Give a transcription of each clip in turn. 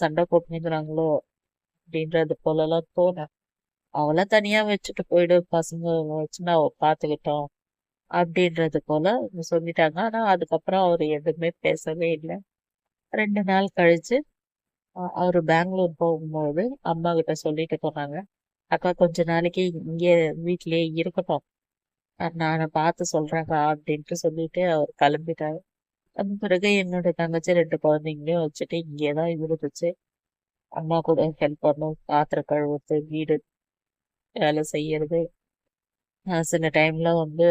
சண்டை போட்டுக்கிறாங்களோ அப்படின்றது போலலாம் தோணும். அவள தனியா வச்சுட்டு போயிடு, பசங்க வச்சு நான் பாத்துக்கிட்டோம் அப்படின்றது போல சொல்லிட்டாங்க. ஆனா அதுக்கப்புறம் அவர் எதுவுமே பேசவே இல்லை. 2 நாள் கழிச்சு அவரு பெங்களூர் போகும்போது அம்மா கிட்ட சொல்லிட்டு போனாங்க, அக்கா கொஞ்ச நாளைக்கு இங்கே வீட்லயே இருக்கட்டும், நான் பார்த்து சொல்றேன்க்கா அப்படின்ட்டு சொல்லிட்டு அவர் கிளம்பிட்டாரு. அதன் பிறகு என்னோட தங்கச்சி 2 குழந்தைங்களையும் வச்சுட்டு இங்கேதான் இருந்துச்சு. அம்மா கூட ஹெல்ப் பண்ணும், பாத்திரம் கழுவுறது, வீடு வேலை செய்யறது. சில டைம்ல வந்து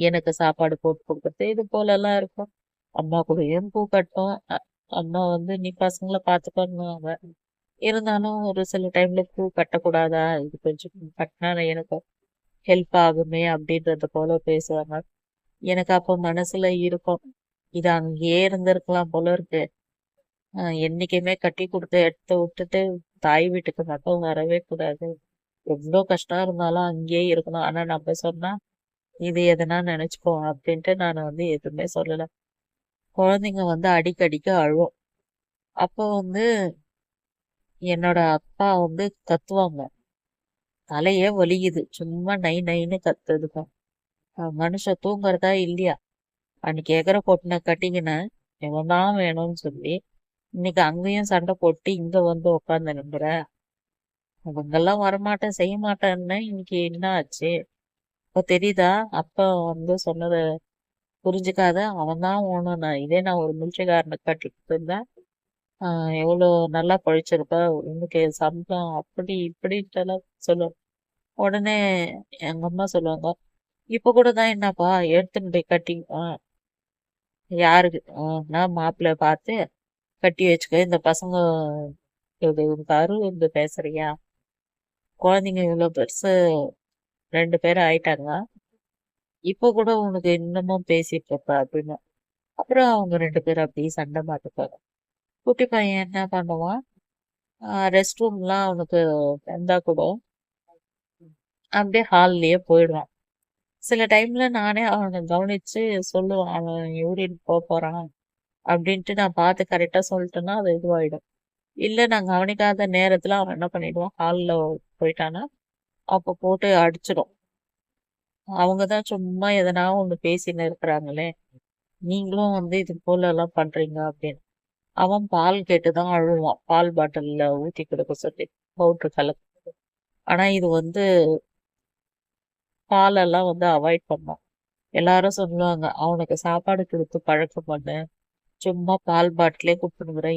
எனக்கு சாப்பாடு போட்டு கொடுக்கறது, இது போல எல்லாம் இருக்கும். அம்மா கூடயும் பூ கட்டும். அம்மா வந்து நீ பசங்களை பாத்துக்கணுவாங்க. இருந்தாலும் ஒரு சில டைம்ல பூ கட்டக்கூடாதா, இது கொஞ்சம் கட்டினா எனக்கு ஹெல்ப் ஆகுமே அப்படின்றது போல பேசுவாங்க. எனக்கு அப்ப மனசுல இருக்கும், இது அங்கேயே இருந்திருக்கலாம் போல இருக்கு. என்னைக்குமே கட்டி கொடுத்த இடத்த விட்டுட்டு தாய் வீட்டுக்கு மட்டும் வரவே கூடாது. எவ்வளவு கஷ்டம் இருந்தாலும் அங்கேயே இருக்கணும். ஆனா நம்ம சொன்னா இது எதனா நினைச்சுக்கோ அப்படின்ட்டு நான் வந்து எதுவுமே சொல்லல. குழந்தைங்க வந்து அடிக்கடிக்கு அழுவும். அப்போ வந்து என்னோட அப்பா வந்து கத்துவாங்க, தலையே வலிக்குது, சும்மா நை நைன்னு கத்துதுங்க. மனுஷன் தூங்குறதா இல்லையா, அன்னைக்கு எகர பொட்டின கட்டிக்கின இவன்தான் வேணும்னு சொல்லி இன்னைக்கு அங்கேயும் சண்டை போட்டு இங்க வந்து உட்காந்து நின்ற. அவங்கெல்லாம் வரமாட்டேன் செய்ய மாட்டேன்னு இன்னைக்கு என்ன ஆச்சு? இப்ப தெரியுதா? அப்பா வந்து சொன்னதை புரிஞ்சுக்காத, அவன் தான் ஓணும். நான் ஒரு மிலிட்டரிக்காரனை கட்டிட்டு இருந்தேன், எவ்வளவு நல்லா பழிச்சிருப்ப, உனக்கு சம்பளம் அப்படி இப்படின்ட்டு எல்லாம் சொல்லுவேன். உடனே எங்க அம்மா சொல்லுவாங்க, இப்ப கூட தான் என்னப்பா எடுத்துன்னு போய் கட்டி யாருக்கு நான் மாப்பிள்ளை பார்த்து கட்டி வச்சுக்க, இந்த பசங்க இது உனக்கு இருந்து பேசுறியா, குழந்தைங்க இவ்வளவு பெருசு 2 பேரும் ஆயிட்டாங்க, இப்ப கூட உனக்கு இன்னமும் பேசிட்டு இருப்ப அப்படின்னு. அப்புறம் அவங்க 2 பேரும் அப்படியே சண்டை மாட்டுப்பாங்க. குட்டி பையன் என்ன பண்ணுவான், ரெஸ்ட் ரூம்லாம் அவனுக்கு வந்தா கூட அப்படியே ஹால்லயே போயிடுவான். சில டைம்ல நானே அவனை கவனிச்சு சொல்லுவான், அவன் யூரின் போறான் அப்படின்ட்டு நான் பார்த்து கரெக்டா சொல்லிட்டேன்னா அது இதுவாயிடும். இல்ல நான் கவனிக்காத நேரத்துல அவன் என்ன பண்ணிடுவான், ஹால்ல போயிட்டானா அப்ப போட்டு அடிச்சிடும். அவங்கதான் சும்மா எதனா ஒண்ணு பேசின்னு இருக்கிறாங்களே, நீங்களும் வந்து இது போல எல்லாம் பண்றீங்க அப்படின்னு. அவன் பால் கேட்டுதான் அழுவான், பால் பாட்டில்ல ஊத்தி கொடுக்க சொல்லி பவுடர் கலக்கு. ஆனா இது வந்து பாலெல்லாம் வந்து அவாய்ட் பண்ணோம். எல்லாரும் சொல்லுவாங்க, அவனுக்கு சாப்பாடு கொடுத்து பழக்கம் பண்ணு, சும்மா பால் பாட்டிலே கொடுத்துனுக்குற